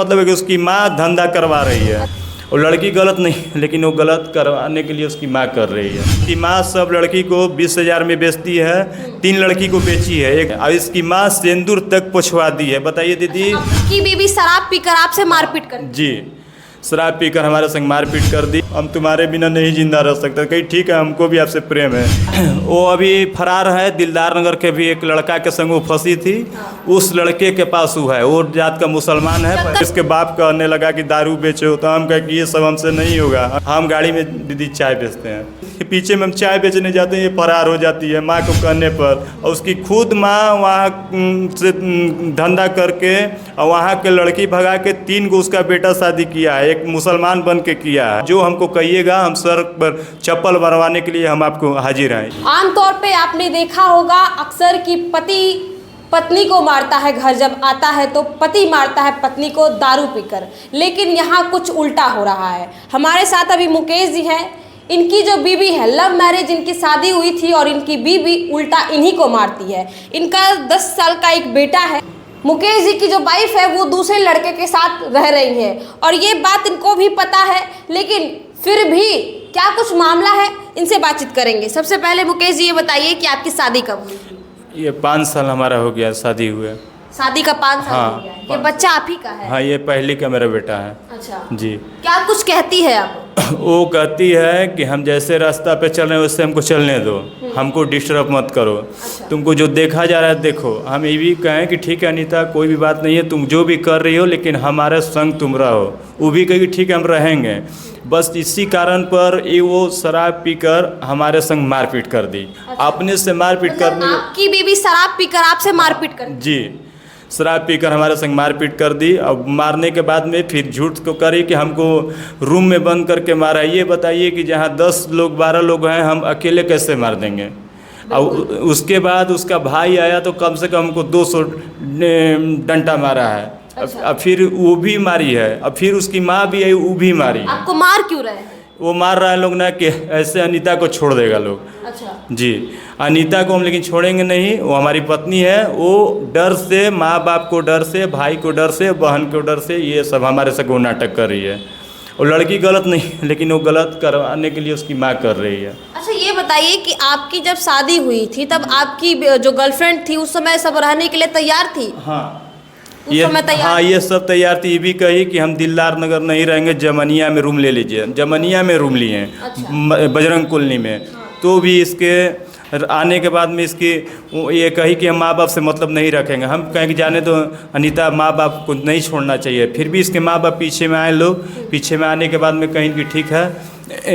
मतलब है कि उसकी माँ धंधा करवा रही है और लड़की गलत नहीं, लेकिन वो गलत करवाने के लिए उसकी माँ कर रही है। उसकी माँ सब लड़की को 20,000 में बेचती है, 3 लड़की को बेची है, एक और इसकी माँ सिंदूर तक पुछवा दी है। बताइए दीदी। आपकी बीवी शराब पीकर आपसे मारपीट कर जी, शराब पीकर हमारे संग मारपीट कर दी। हम तुम्हारे बिना नहीं जिंदा रह सकते। कहीं ठीक है, हमको भी आपसे प्रेम है। वो अभी फरार है। दिलदार नगर के भी एक लड़का के संग वो फंसी थी, उस लड़के के पास वो है, वो जात का मुसलमान है। इसके बाप कहने लगा कि दारू बेचो, तो हम कहे कि ये सब हमसे नहीं होगा। हम गाड़ी में दीदी चाय बेचते हैं, पीछे में हम चाय बेचने जाते हैं, ये फरार हो जाती है माँ को कहने पर। और उसकी खुद माँ वहाँ से धंधा करके और वहाँ के लड़की भगा के 3 गो उसका बेटा शादी किया है, एक मुसलमान बन के किया है। जो हमको कहिएगा हम सर पर चप्पल मरवाने के लिए हम आपको हाजिर हैं। आमतौर पे आपने देखा होगा अक्सर कि पति पत्नी को मारता है, घर जब आता है तो पति मारता है पत्नी को दारू पीकर, लेकिन यहाँ कुछ उल्टा हो रहा है। हमारे साथ अभी मुकेश जी हैं। इनकी जो बीवी है, लव मैरिज इनकी शादी हुई थी और इनकी बीवी उल्टा इन्हीं को मारती है। इनका 10 साल का एक बेटा है। मुकेश जी की जो वाइफ है वो दूसरे लड़के के साथ रह रही है और ये बात इनको भी पता है, लेकिन फिर भी क्या कुछ मामला है, इनसे बातचीत करेंगे। सबसे पहले मुकेश जी ये बताइए कि आपकी शादी कब हुई थी? ये 5 साल हमारा हो गया शादी हुए। शादी का 5 साल हाँ, हो गया है। ये बच्चा आप ही का है? हाँ, ये पहली का मेरा बेटा है। अच्छा जी। क्या कुछ कहती है आप? वो कहती है कि हम जैसे रास्ता पे चल रहे हैं उससे हमको चलने दो, हमको डिस्टर्ब मत करो। तुमको जो देखा जा रहा है देखो। हम ये भी कहें कि ठीक है अनीता, कोई भी बात नहीं है, तुम जो भी कर रही हो लेकिन हमारे संग तुम रहो। वो भी कही ठीक है हम रहेंगे। बस इसी कारण पर ये वो शराब पीकर हमारे संग मारपीट कर दी। अपने से मारपीट करने। आपकी बीवी शराब पीकर आपसे मारपीट कर? जी, शराब पीकर हमारे संग मारपीट कर दी। अब मारने के बाद में फिर झूठ को करी कि हमको रूम में बंद करके मारा। ये बताइए कि जहाँ 10 लोग 12 लोग हैं, हम अकेले कैसे मार देंगे? और उसके बाद उसका भाई आया तो कम से कम हमको 200 डंडा मारा है। अब फिर वो भी मारी है। अब फिर उसकी माँ भी आई, वो भी मारी। आपको मार क्यों रहे हैं? वो मार रहा है लोग ना कि ऐसे अनीता को छोड़ देगा लोग। अच्छा जी, अनीता को हम लेकिन छोड़ेंगे नहीं। वो हमारी पत्नी है। वो डर से, माँ बाप को डर से, भाई को डर से, बहन को डर से, ये सब हमारे से वो नाटक कर रही है। और लड़की गलत नहीं, लेकिन वो गलत करवाने के लिए उसकी माँ कर रही है। अच्छा ये बताइए कि आपकी जब शादी हुई थी तब आपकी जो गर्लफ्रेंड थी उस समय सब रहने के लिए तैयार थी? हाँ, ये सब तैयार थी। ये भी कही कि हम दिलदार नगर नहीं रहेंगे, जमनिया में रूम ले लीजिए। जमनिया में रूम लिए हैं। अच्छा। बजरंग कॉलोनी में। तो भी इसके आने के बाद में इसकी ये कही कि हम माँ बाप से मतलब नहीं रखेंगे। हम कहें कि जाने तो अनीता, माँ बाप को नहीं छोड़ना चाहिए। फिर भी इसके माँ बाप पीछे में आए लोग। पीछे में आने के बाद में कहीं कि ठीक है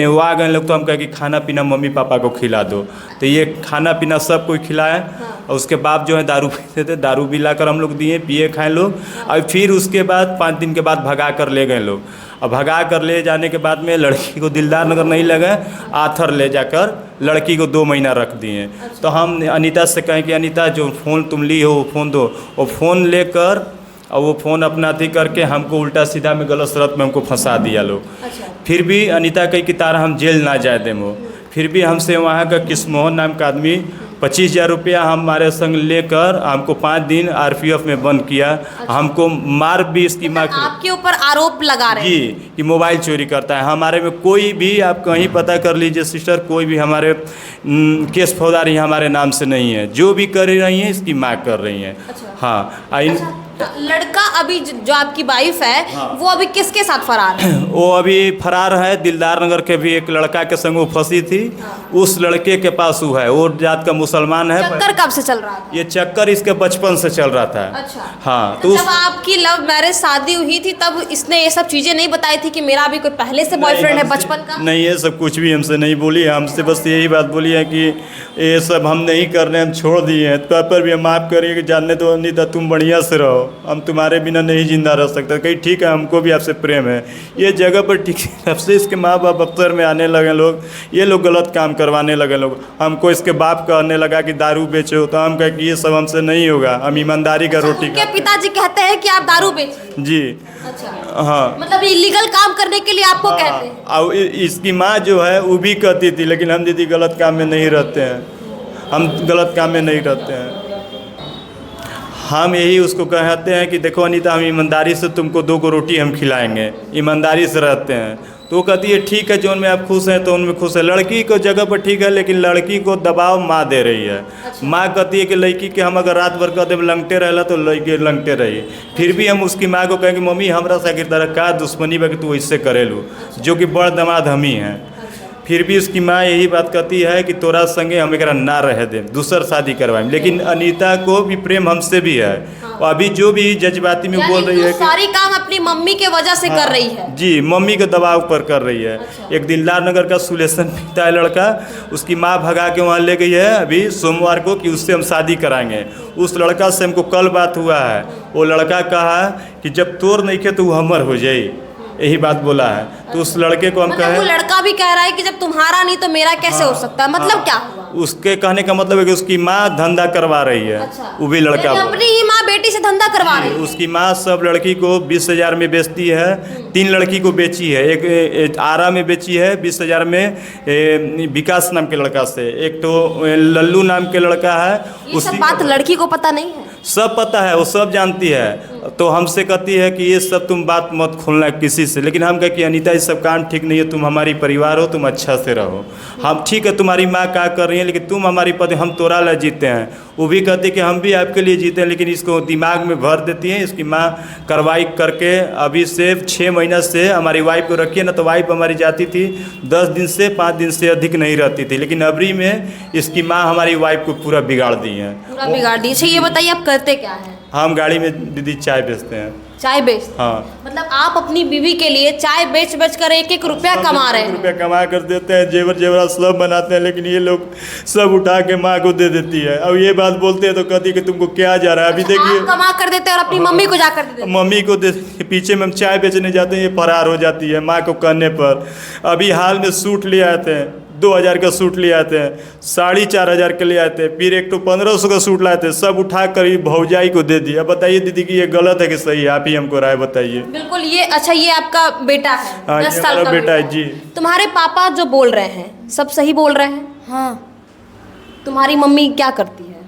वो आ गए लोग, तो हम कहें कि खाना पीना मम्मी पापा को खिला दो। तो ये खाना पीना सब कोई खिलाए। और उसके बाप जो है दारू पीते थे, दारू भी लाकर हम लोग दिए, पिए खाए लोग। और फिर उसके बाद 5 दिन के बाद भगा कर ले गए लोग। और भगा कर ले जाने के बाद में लड़की को दिलदार नगर नहीं लगे, आथर ले जाकर लड़की को 2 महीना रख दिए। तो हम अनीता से कहें कि अनीता जो फ़ोन तुम ली हो वो फ़ोन दो। वो फ़ोन लेकर और वो फ़ोन अपना अथी करके हमको उल्टा सीधा में गलत शरत में हमको फंसा दिया लोग। अच्छा। फिर भी अनीता कही कि तारा हम जेल ना जाए दें। वो फिर भी हमसे वहाँ का किसमोहन नाम का आदमी 25,000 रुपया हमारे संग लेकर हमको 5 दिन RPF में बंद किया। अच्छा। हमको मार भी इसकी माँ आपके ऊपर आरोप लगा रहे हैं जी कि मोबाइल चोरी करता है। हमारे में कोई भी आप कहीं पता कर लीजिए सिस्टर, कोई भी हमारे केस फौजदारी हमारे नाम से नहीं है। जो भी कर रही हैं इसकी माँ कर रही हैं। अच्छा। हाँ। अच्छा, लड़का अभी जो आपकी वाइफ है वो अभी किसके साथ फरार है? वो अभी फरार है। दिलदार नगर के भी एक लड़का के संग वो फंसी थी, उस लड़के के पास वो है, वो जात का मुसलमान है। चक्कर कब से चल रहा था? ये चक्कर इसके बचपन से चल रहा था। अच्छा। हाँ। तो जब आपकी लव मैरिज शादी हुई थी तब इसने ये सब चीजें नहीं बताई थी कि मेरा भी कोई पहले से बॉयफ्रेंड है बचपन का? नहीं, ये सब कुछ भी हमसे नहीं बोली। हमसे बस यही बात बोली है कि ये सब हम नहीं कर रहे हैं, हम छोड़ दिए हैं। तो पर भी हम माफ़ करिए कि जानने तो नहीं था, तुम बढ़िया से रहो, हम तुम्हारे बिना नहीं जिंदा रह सकते। कहीं ठीक है, हमको भी आपसे प्रेम है। ये जगह पर ठीक है, तब से इसके माँ बाप अक्सर में आने लगे लोग, ये लोग गलत काम करवाने लगे लोग। हमको इसके बाप कहने लगा कि दारू बेचो, तो हम कहे कि ये सब हमसे नहीं होगा, हम ईमानदारी का रोटी उनके पिताजी कहते हैं कि आप दारू बेच? जी। अच्छा। हाँ, मतलब इलीगल काम करने के लिए आपको कहते हैं? और इसकी माँ जो है वो भी कहती थी, लेकिन हम दीदी गलत काम में नहीं रहते हैं, हम गलत काम में नहीं रहते हैं। हम यही उसको कहते हैं कि देखो अनीता, हम ईमानदारी से तुमको 2 रोटी हम खिलाएंगे, ईमानदारी से रहते हैं। तो वो कहती है ठीक है, जो उनमें आप खुश हैं तो उनमें खुश है। लड़की को जगह पर ठीक है, लेकिन लड़की को दबाव माँ दे रही है। माँ कहती है कि लड़की के हम अगर रात भर कहते लंगटे रहला तो लड़की लंगटे रही। फिर भी हम उसकी माँ को कहेंगे मम्मी हमरा से तरह का दुश्मनी बा कि तू इससे करेलू, जो कि बड़ दामाद हम ही हैं। फिर भी उसकी माँ यही बात कहती है कि तोरा संगे हम एकरा ना रह दे, दूसर शादी करवाएं। लेकिन अनीता को भी प्रेम हमसे भी है। और अभी जो भी जज्बाती में बोल रही है कि सारी काम अपनी मम्मी के वजह से कर रही है। जी, मम्मी के दबाव पर कर रही है। एक दिलदार नगर का सुलेशन पीता है लड़का, उसकी माँ भगा के वहाँ ले गई है अभी सोमवार को कि उससे हम शादी कराएंगे। उस लड़का से हमको कल बात हुआ है। वो लड़का कहा कि जब तोर नहीं खे तो वो हमर हो जाए, यही बात बोला है। तो उस लड़के को हम मतलब वो लड़का भी कह रहा है कि जब तुम्हारा नहीं तो मेरा कैसे हो सकता है। मतलब क्या हुआ? उसके कहने का मतलब है कि उसकी माँ धंधा करवा रही है। वो भी लड़का अपनी ही माँ बेटी से धंधा करवा रही है। उसकी माँ सब लड़की को 20,000 में बेचती है। 3 लड़की को बेची है, एक आरा में बेची है 20,000 में विकास नाम के लड़का से, एक तो लल्लू नाम के लड़का है। ये सब बात लड़की को पता नहीं है? सब पता है, वो सब जानती है। तो हमसे कहती है कि ये सब तुम बात मत खोलना किसी से। लेकिन हम कहे कि अनीता ये सब काम ठीक नहीं है, तुम हमारी परिवार हो, तुम अच्छा से रहो। हम ठीक है तुम्हारी माँ क्या कर रही है, लेकिन तुम हमारी पति, हम तोरा ला जीते हैं। वो भी कहती है कि हम भी आपके लिए जीते हैं, लेकिन इसको दिमाग में भर देती हैं। इसकी माँ कार्रवाई करके अभी से 6 महीना से हमारी वाइफ को रखी है ना। तो वाइफ हमारी जाती थी 10 दिन से 5 दिन से अधिक नहीं रहती थी, लेकिन अबरी में इसकी माँ हमारी वाइफ को पूरा बिगाड़ दी है। पूरा बिगाड़ दी। अच्छा ये बताइए आप करते क्या हैं? हम गाड़ी में दीदी चाय बेचते हैं। चाय बेच? हाँ। मतलब आप अपनी बीवी के लिए चाय बेच बेच कर 1-1 रुपया कमा रहे हैं? रुपया कमा कर देते हैं, जेवर जेवरा सब बनाते हैं, लेकिन ये लोग सब उठा के माँ को दे देती है। अब ये बात बोलते हैं तो कहती है कि तुमको क्या जा रहा है। अभी देखिए आप कमा कर देते हैं और अपनी मम्मी को जाकर दे देते हैं। मम्मी को पीछे में हम चाय बेचने जाते हैं, ये फरार हो जाती है माँ को कहने पर। अभी हाल में सूट ले आते हैं, 2,000 का सूट ले आते हैं, 4,500 के ले आते हैं, फिर एक तो 1,500 का सूट लाते हैं, सब उठा कर ही भौजाई को दे दिया। बताइए दीदी कि ये गलत है कि सही है? आप ही हमको राय बताइए। बिल्कुल। ये अच्छा ये आपका बेटा है? हाँ, 10 ये साल हमारा का बेटा है जी। तुम्हारे पापा जो बोल रहे हैं सब सही बोल रहे हैं? हाँ। तुम्हारी मम्मी क्या करती है?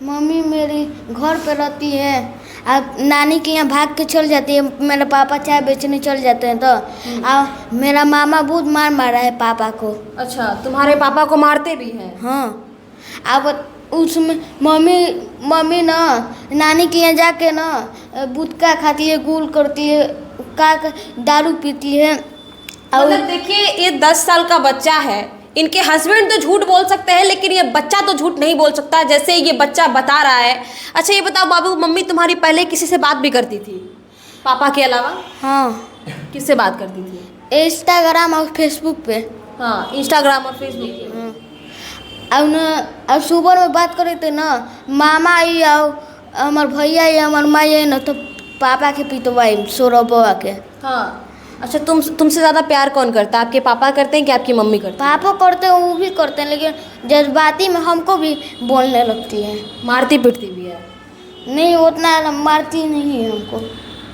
मम्मी मेरी घर पे रहती है, अब नानी के यहाँ भाग के चल जाती है। मेरे पापा चाय बेचने चल जाते हैं तो मेरा मामा बहुत मारा है पापा को। अच्छा, तुम्हारे पापा को मारते भी हैं? हाँ। अब उसमें मम्मी ना नानी के यहाँ जाके ना गुटखा खाती है, गुल करती है, दारू पीती है। मतलब देखिए ये 10 साल का बच्चा है, इनके हस्बैंड तो झूठ बोल सकते हैं लेकिन ये बच्चा तो झूठ नहीं बोल सकता, जैसे ये बच्चा बता रहा है। अच्छा ये बताओ बाबू, मम्मी तुम्हारी पहले किसी से बात भी करती थी पापा के अलावा? हाँ। किससे बात करती थी? इंस्टाग्राम और फेसबुक पे। हाँ, इंस्टाग्राम और फेसबुक पे। अब सुबह में बात करे थे ना, मामा आई आओ हमार भैया आई हमार माई आई ना, तो पापा के पिटवाई सौरभवा के। हाँ। अच्छा तुमसे ज़्यादा प्यार कौन करता है? आपके पापा करते हैं कि आपकी मम्मी करती है? पापा करते हैं, वो भी करते हैं, लेकिन जज्बाती में हमको भी बोलने लगती है। मारती पिटती भी है? नहीं, उतना मारती नहीं है हमको।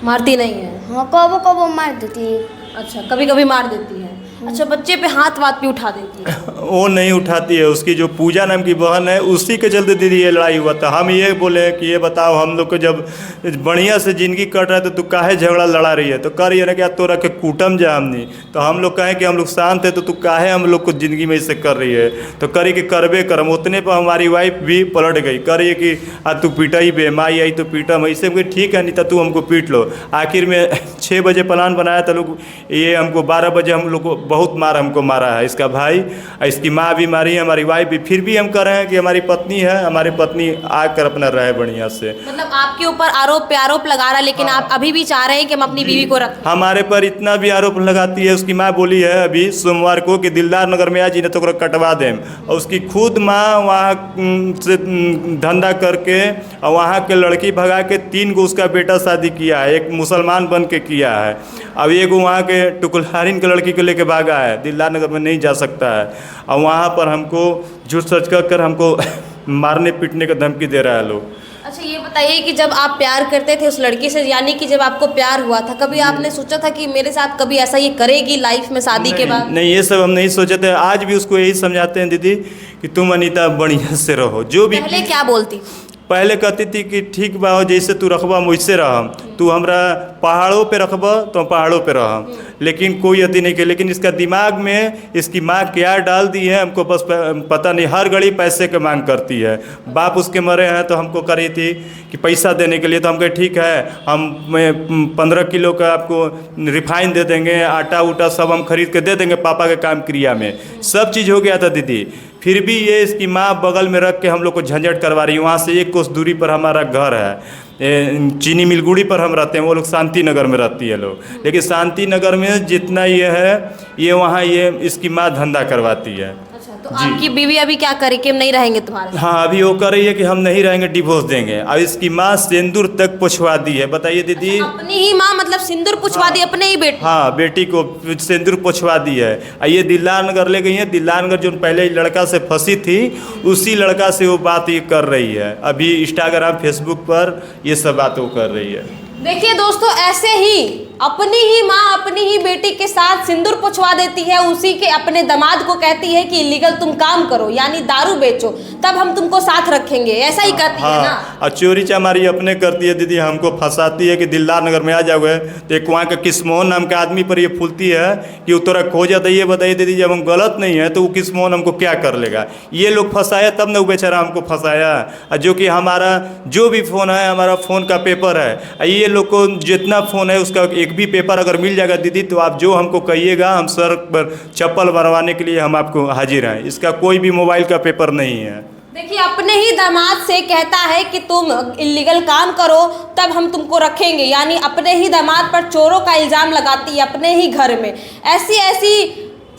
मारती नहीं है? हाँ, कबो कबो मार देती है। अच्छा, कभी कभी मार देती है। अच्छा, बच्चे पे हाथ भी उठा देती है? वो नहीं उठाती है, उसकी जो पूजा नाम की बहन है उसी के चलते दीदी ये लड़ाई हुआ था। हम ये बोले कि ये बताओ हम लोग को जब बढ़िया से ज़िंदगी कट रहा है तो तू काहे झगड़ा लड़ा रही है? तो कर ये ना क्या तोरा के कूटम जा हमनी। तो हम लोग कहें कि हम लोग शांत है, तो तू काहे हम लोग को ज़िंदगी में इससे कर रही है? तो करी कि करबे करम। उतने पर हमारी वाइफ भी पलट गई, करिए कि तू पीटाई बे, माई आई तो पीटम। ऐसे में ठीक है नहीं तो तू हमको पीट लो। आखिर में 6 बजे प्लान बनाया था लोग, ये हमको 12 बजे हम लोग को बहुत हमको मारा है इसका भाई, इसकी माँ भी मारी है, हमारी वाइफ भी। फिर भी हम कह रहे हैं कि हमारी पत्नी है, हमारी पत्नी आकर अपना रहे बढ़िया से। मतलब आपके ऊपर आरोप पे आरोप लगा रहा है, लेकिन आप अभी भी चाह रहे हैं कि हम अपनी बीवी को रखें? हमारे पर इतना भी आरोप लगाती है। उसकी माँ बोली है अभी सोमवार को कि दिलदार नगर में आज इन्हें तो कटवा दें। और उसकी खुद माँ वहाँ से धंधा करके और वहाँ के लड़की भगा के 3 गो उसका बेटा शादी किया है, एक मुसलमान बन के किया है। अब एक वहाँ के टुकुलहारिन के लड़की को लेके भागा है, दिलदार नगर में नहीं जा सकता है। और वहाँ पर हमको झूठ सच कर हमको मारने पीटने का धमकी दे रहा है लोग। अच्छा ये बताइए कि जब आप प्यार करते थे उस लड़की से, यानी कि जब आपको प्यार हुआ था, कभी आपने सोचा था कि मेरे साथ कभी ऐसा ये करेगी लाइफ में शादी के बाद? नहीं, ये सब हम नहीं सोचे थे। आज भी उसको यही समझाते हैं दीदी कि तुम अनीता बढ़िया से रहो। जो भी पहले क्या बोलती? पहले कहती थी कि ठीक बा हो, जैसे तू रखबा हम वैसे रहम, तू हमरा पहाड़ों पे रखबा तो हम पहाड़ों पे रहम, लेकिन कोई अति नहीं किया। लेकिन इसका दिमाग में इसकी माँ क्या डाल दी है हमको बस पता नहीं, हर घड़ी पैसे की मांग करती है। बाप उसके मरे हैं तो हमको करी थी कि पैसा देने के लिए, तो हम कहे ठीक है, हम 15 किलो का आपको रिफाइन दे देंगे, आटा उटा सब हम खरीद के दे देंगे पापा के काम क्रिया में, सब चीज़ हो गया था दीदी। फिर भी ये इसकी माँ बगल में रख के हम लोग को झंझट करवा रही है। वहाँ से 1 कोस दूरी पर हमारा घर है, चीनी मिलगुड़ी पर हम रहते हैं, वो लोग शांति नगर में रहती है लोग। लेकिन शांति नगर में जितना ये है, ये वहाँ ये इसकी माँ धंधा करवाती है। अच्छा, तो आपकी बीवी अभी क्या करे कि हम नहीं रहेंगे तुम्हारे साथ? हाँ, अभी वो कर रही है कि हम नहीं रहेंगे, डिवोर्स देंगे। अब इसकी माँ सिंदूर तक पुछवा दी है, बताइए दीदी। अपनी ही माँ मतलब सिंदूर पुछवा दी अपने ही बेटे? हाँ, बेटी को सिंदूर पुछवा दी है। ये दिल्लार नगर ले गई है। दिल्लार नगर जो पहले लड़का से फंसी थी, उसी लड़का से वो बात ये कर रही है। अभी इंस्टाग्राम फेसबुक पर ये सब बात वो कर रही है। देखिए दोस्तों, ऐसे ही अपनी ही माँ अपनी ही बेटी के साथ सिंदूर पुछवा देती है, उसी के अपने दामाद को कहती है कि इलीगल तुम काम करो, यानी दारू बेचो, तब हम तुमको साथ रखेंगे, ऐसा ही कहती है ना। और चोरी चमारी अपने करती है दीदी, हमको फंसाती है कि दिलदार नगर में आ जाओगे तो एक वहाँ का किस्मोहन नाम के आदमी पर ये फूलती है कि तोरा खो जाता है। ये बताइए दीदी, जब हम गलत नहीं है तो वो किस्मोहन हमको क्या कर लेगा? ये लोग फंसाया तब न वो बेचारा हमको फंसाया। और जो कि हमारा जो भी फ़ोन है, हमारा फ़ोन का पेपर है, ये लोग को जितना फ़ोन है उसका एक भी पेपर अगर मिल जाएगा दीदी, तो आप जो हमको कहिएगा, हम सर पर चप्पल बनवाने के लिए हम आपको हाजिर हैं। इसका कोई भी मोबाइल का पेपर नहीं है। देखिए, अपने ही दामाद से कहता है कि तुम इलीगल काम करो तब हम तुमको रखेंगे, यानी अपने ही दामाद पर चोरों का इल्ज़ाम लगाती है अपने ही घर में। ऐसी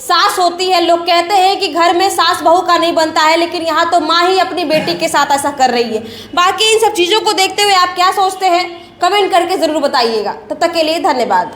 सास होती है। लोग कहते हैं कि घर में सास बहू का नहीं बनता है, लेकिन यहाँ तो माँ ही अपनी बेटी के साथ ऐसा कर रही है। बाकी इन सब चीज़ों को देखते हुए आप क्या सोचते हैं, कमेंट करके ज़रूर बताइएगा। तब तक के लिए धन्यवाद।